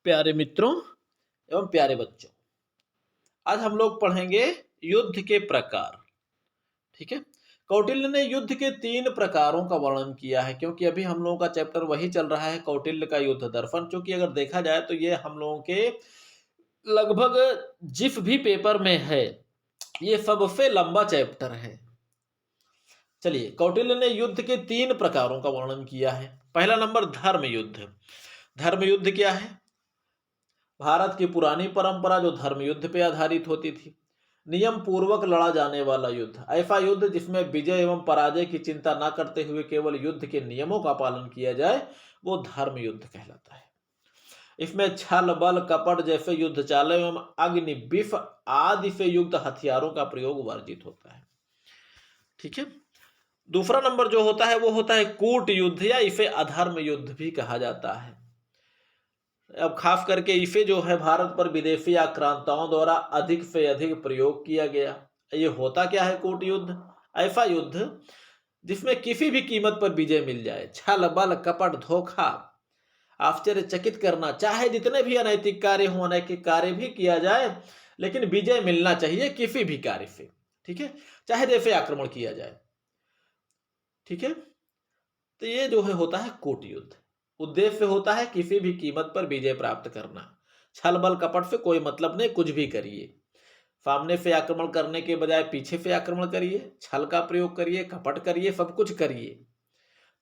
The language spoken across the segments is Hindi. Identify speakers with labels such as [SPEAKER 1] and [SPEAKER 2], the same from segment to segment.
[SPEAKER 1] प्यारे मित्रों एवं प्यारे बच्चों, आज हम लोग पढ़ेंगे युद्ध के प्रकार। ठीक है। कौटिल्य ने युद्ध के 3 प्रकारों का वर्णन किया है, क्योंकि अभी हम लोगों का चैप्टर वही चल रहा है, कौटिल्य का युद्ध दर्पण। क्योंकि अगर देखा जाए तो ये हम लोगों के लगभग जिस भी पेपर में है, ये सबसे लंबा चैप्टर है। चलिए, कौटिल्य ने युद्ध के 3 प्रकारों का वर्णन किया है। पहला नंबर धर्म युद्ध। धर्म युद्ध क्या है? भारत की पुरानी परंपरा जो धर्म युद्ध पे आधारित होती थी, नियम पूर्वक लड़ा जाने वाला युद्ध, ऐसा युद्ध जिसमें विजय एवं पराजय की चिंता न करते हुए केवल युद्ध के नियमों का पालन किया जाए, वो धर्म युद्ध कहलाता है। इसमें छल बल कपट जैसे युद्ध चाल एवं अग्नि विष आदि से युक्त हथियारों का प्रयोग वर्जित होता है। ठीक है। दूसरा नंबर जो होता है वो होता है कूट युद्ध, या इसे अधर्म युद्ध भी कहा जाता है। अब खास करके इसे जो है भारत पर विदेशी आक्रांताओं द्वारा अधिक से अधिक प्रयोग किया गया। ये होता क्या है कूट युद्ध? ऐसा युद्ध जिसमें किसी भी कीमत पर विजय मिल जाए। छल बल कपट धोखा आश्चर्यचकित करना, चाहे जितने भी अनैतिक कार्य हो, अनैतिक कार्य भी किया जाए, लेकिन विजय मिलना चाहिए किसी भी कार्य से। ठीक है, चाहे जैसे आक्रमण किया जाए। ठीक है, तो ये जो है होता है कूट युद्ध। उद्देश्य होता है किसी भी कीमत पर विजय प्राप्त करना। छल बल कपट से कोई मतलब नहीं, कुछ भी करिए। सामने से आक्रमण करने के बजाय पीछे से आक्रमण करिए, छल का प्रयोग करिए, कपट करिए, सब कुछ करिए।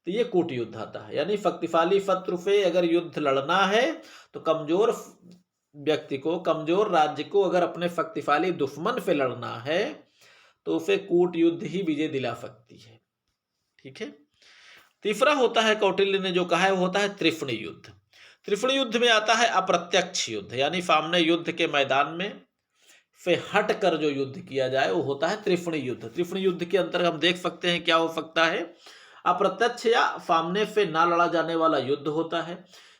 [SPEAKER 1] तो ये कूट युद्ध आता है। यानी शक्तिशाली शत्रु से अगर युद्ध लड़ना है तो कमजोर व्यक्ति को, कमजोर राज्य को अगर अपने शक्तिशाली दुश्मन से लड़ना है तो उसे कूट युद्ध ही विजय दिला सकती है। ठीक है। तीसरा होता है कौटिल्य ने जो कहा है वो होता है त्रिफण युद्ध। त्रिफण युद्ध में आता है अप्रत्यक्ष युद्ध, यानी सामने युद्ध के मैदान में से हट कर जो युद्ध किया जाए वो होता है त्रिफण युद्ध। त्रिफण युद्ध के अंतर्गत हम देख सकते हैं क्या हो सकता है। अप्रत्यक्ष या सामने से ना लड़ा जाने वाला युद्ध होता है।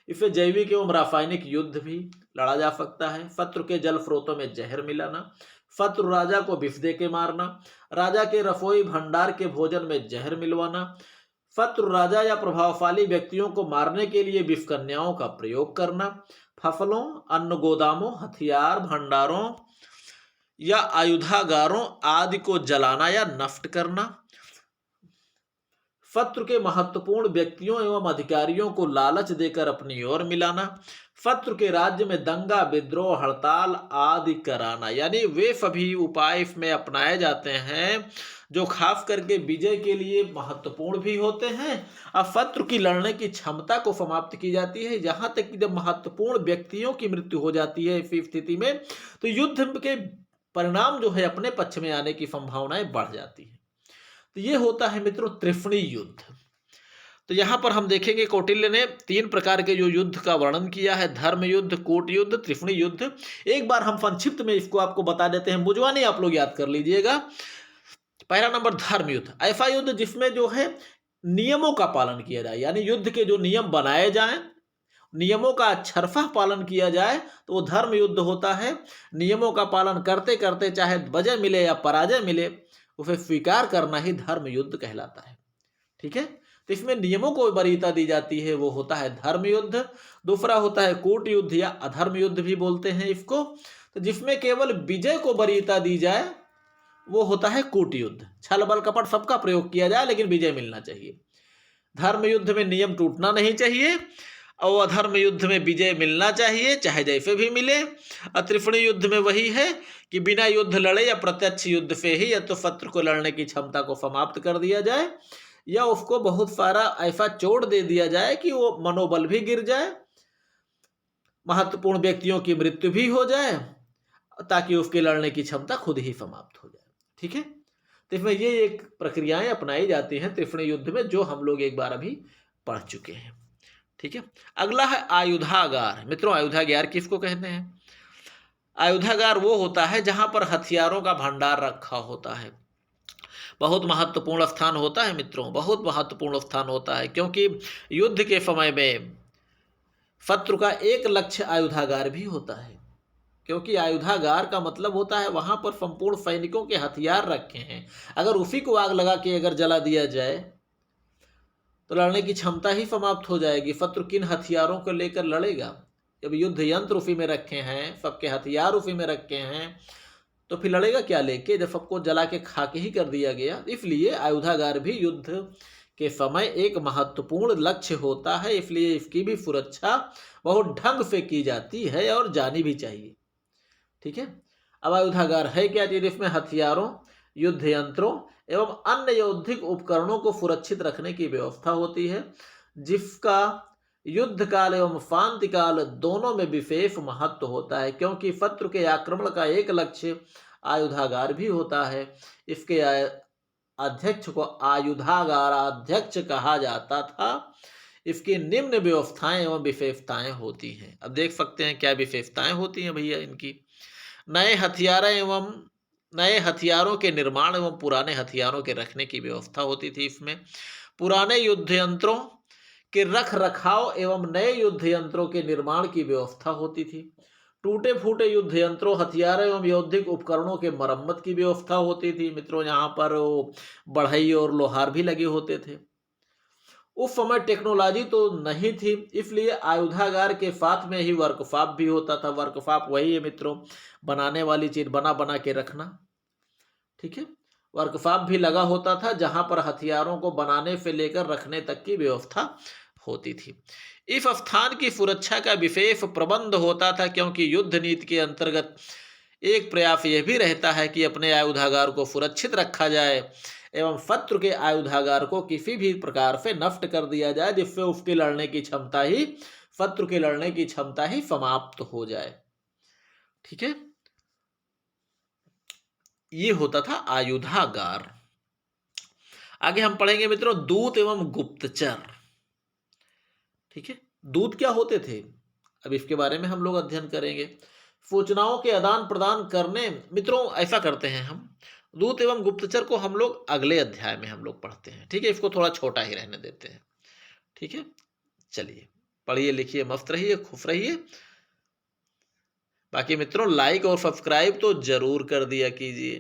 [SPEAKER 1] इसे जैविक एवं रासायनिक युद्ध भी लड़ा जा सकता है। शत्रु के जल स्रोतों में जहर मिलाना, शत्रु राजा को विष दे के मारना, राजा के रसोई भंडार के भोजन में जहर मिलवाना, शत्रु राजा या प्रभावशाली व्यक्तियों को मारने के लिए विष कन्याओं का प्रयोग करना, फसलों, अन्न गोदामों, हथियार भंडारों या आयुधागारों आदि को जलाना या नष्ट करना, शत्रु के महत्वपूर्ण व्यक्तियों एवं अधिकारियों को लालच देकर अपनी ओर मिलाना, शत्रु के राज्य में दंगा विद्रोह हड़ताल आदि कराना। यानी वे सभी उपाय इसमें अपनाए जाते हैं जो खास करके विजय के लिए महत्वपूर्ण भी होते हैं और शत्रु की लड़ने की क्षमता को समाप्त की जाती है। यहां तक कि जब महत्वपूर्ण व्यक्तियों की मृत्यु हो जाती है इस स्थिति में, तो युद्ध के परिणाम जो है अपने पक्ष में आने की संभावनाएं बढ़ जाती है। तो ये होता है मित्रों त्रिफणी युद्ध। तो यहां पर हम देखेंगे कौटिल्य ने 3 प्रकार के जो युद्ध का वर्णन किया है, धर्म युद्ध, कूट युद्ध, त्रिफणी युद्ध। एक बार हम संक्षिप्त में इसको आपको बता देते हैं, मुझवानी आप लोग याद कर लीजिएगा। पहला नंबर धर्म युद्ध, ऐसा युद्ध जिसमें जो है नियमों का पालन किया जाए, यानी युद्ध के जो नियम बनाए जाएं, नियमों का अक्षरशः पालन किया जाए तो वो धर्म युद्ध होता है। नियमों का पालन करते करते चाहे विजय मिले या पराजय मिले, उसे स्वीकार करना ही धर्म युद्ध कहलाता है। ठीक है। तो इसमें नियमों को वरीयता दी जाती है, वो होता है धर्म युद्ध। दूसरा होता है कूट युद्ध या अधर्म युद्ध भी बोलते हैं इसको, तो जिसमें केवल विजय को वरीयता दी जाए वो होता है कूट युद्ध। छल बल कपट सबका प्रयोग किया जाए लेकिन विजय मिलना चाहिए। धर्म युद्ध में नियम टूटना नहीं चाहिए और अधर्म युद्ध में विजय मिलना चाहिए चाहे जैसे भी मिले। त्रिफणी युद्ध में वही है कि बिना युद्ध लड़े या प्रत्यक्ष युद्ध से ही या तो शत्रु को लड़ने की क्षमता को समाप्त कर दिया जाए या उसको बहुत सारा ऐसा चोट दे दिया जाए कि वो मनोबल भी गिर जाए, महत्वपूर्ण व्यक्तियों की मृत्यु भी हो जाए, ताकि उसके लड़ने की क्षमता खुद ही समाप्त हो जाए। ठीक है। तो इसमें ये एक प्रक्रियाएं अपनाई जाती हैं त्रिफणी युद्ध में, जो हम लोग एक बार अभी पढ़ चुके हैं। ठीक है। अगला है आयुधागार। मित्रों, आयुधागार किसको कहते हैं? आयुधागार वो होता है जहां पर हथियारों का भंडार रखा होता है। बहुत महत्वपूर्ण स्थान होता है मित्रों, बहुत महत्वपूर्ण स्थान होता है, क्योंकि युद्ध के समय में शत्रु का एक लक्ष्य आयुधागार भी होता है। क्योंकि आयुधागार का मतलब होता है वहां पर संपूर्ण सैनिकों के हथियार रखे हैं। अगर उसी को आग लगा के अगर जला दिया जाए तो लड़ने की क्षमता ही समाप्त हो जाएगी। शत्रु किन हथियारों को लेकर लड़ेगा जब युद्ध यंत्र उसी में रखे हैं, सबके हथियार उसी में रखे हैं, तो फिर लड़ेगा क्या लेके, जब सबको जला के खाक ही कर दिया गया। इसलिए आयुधागार भी युद्ध के समय एक महत्वपूर्ण लक्ष्य होता है, इसलिए इसकी भी सुरक्षा बहुत ढंग से की जाती है और जानी भी चाहिए। ठीक है। अब आयुधागार है क्या चीज? इसमें हथियारों, युद्ध यंत्रों एवं अन्य यौद्धिक उपकरणों को सुरक्षित रखने की व्यवस्था होती है, जिसका युद्ध काल एवं शांति काल दोनों में विशेष महत्व होता है, क्योंकि शत्रु के आक्रमण का एक लक्ष्य आयुधागार भी होता है। इसके अध्यक्ष को आयुधागार अध्यक्ष कहा जाता था। इसकी निम्न व्यवस्थाएं एवं विशेषताएं होती हैं। अब देख सकते हैं क्या विशेषताएं होती हैं भैया इनकी। नए हथियारों के निर्माण एवं पुराने हथियारों के रखने की व्यवस्था होती थी इसमें। पुराने युद्ध यंत्रों के रख रखाव एवं नए युद्ध यंत्रों के निर्माण की व्यवस्था होती थी। टूटे फूटे युद्ध यंत्रों, हथियारों एवं यौद्धिक उपकरणों के मरम्मत की व्यवस्था होती थी। मित्रों, यहाँ पर बढ़ई और लोहार भी लगे होते थे। उस समय टेक्नोलॉजी तो नहीं थी, इसलिए आयुधागार के साथ में ही वर्कशॉप भी होता था। वर्कशॉप वही है मित्रों, बनाने वाली चीज बना बना के रखना। ठीक है। वर्कशॉप भी लगा होता था, जहां पर हथियारों को बनाने से लेकर रखने तक की व्यवस्था होती थी। इस स्थान की सुरक्षा का विशेष प्रबंध होता था, क्योंकि युद्ध नीति के अंतर्गत एक प्रयास यह भी रहता है कि अपने आयुधागार को सुरक्षित रखा जाए एवं शत्रु के आयुधागार को किसी भी प्रकार से नष्ट कर दिया जाए, जिससे उसके लड़ने की क्षमता ही, शत्रु के लड़ने की क्षमता ही समाप्त हो जाए। ठीक है। ये होता था आयुधागार। आगे हम पढ़ेंगे मित्रों दूत एवं गुप्तचर। ठीक है। दूत क्या होते थे, अब इसके बारे में हम लोग अध्ययन करेंगे। सूचनाओं के आदान प्रदान करने, मित्रों ऐसा करते हैं हम, दूत एवं गुप्तचर को हम लोग अगले अध्याय में हम लोग पढ़ते हैं। ठीक है। इसको थोड़ा छोटा ही रहने देते हैं। ठीक है। चलिए, पढ़िए लिखिए, मस्त रहिए, खुश रहिए। बाकी मित्रों लाइक और सब्सक्राइब तो जरूर कर दिया कीजिए।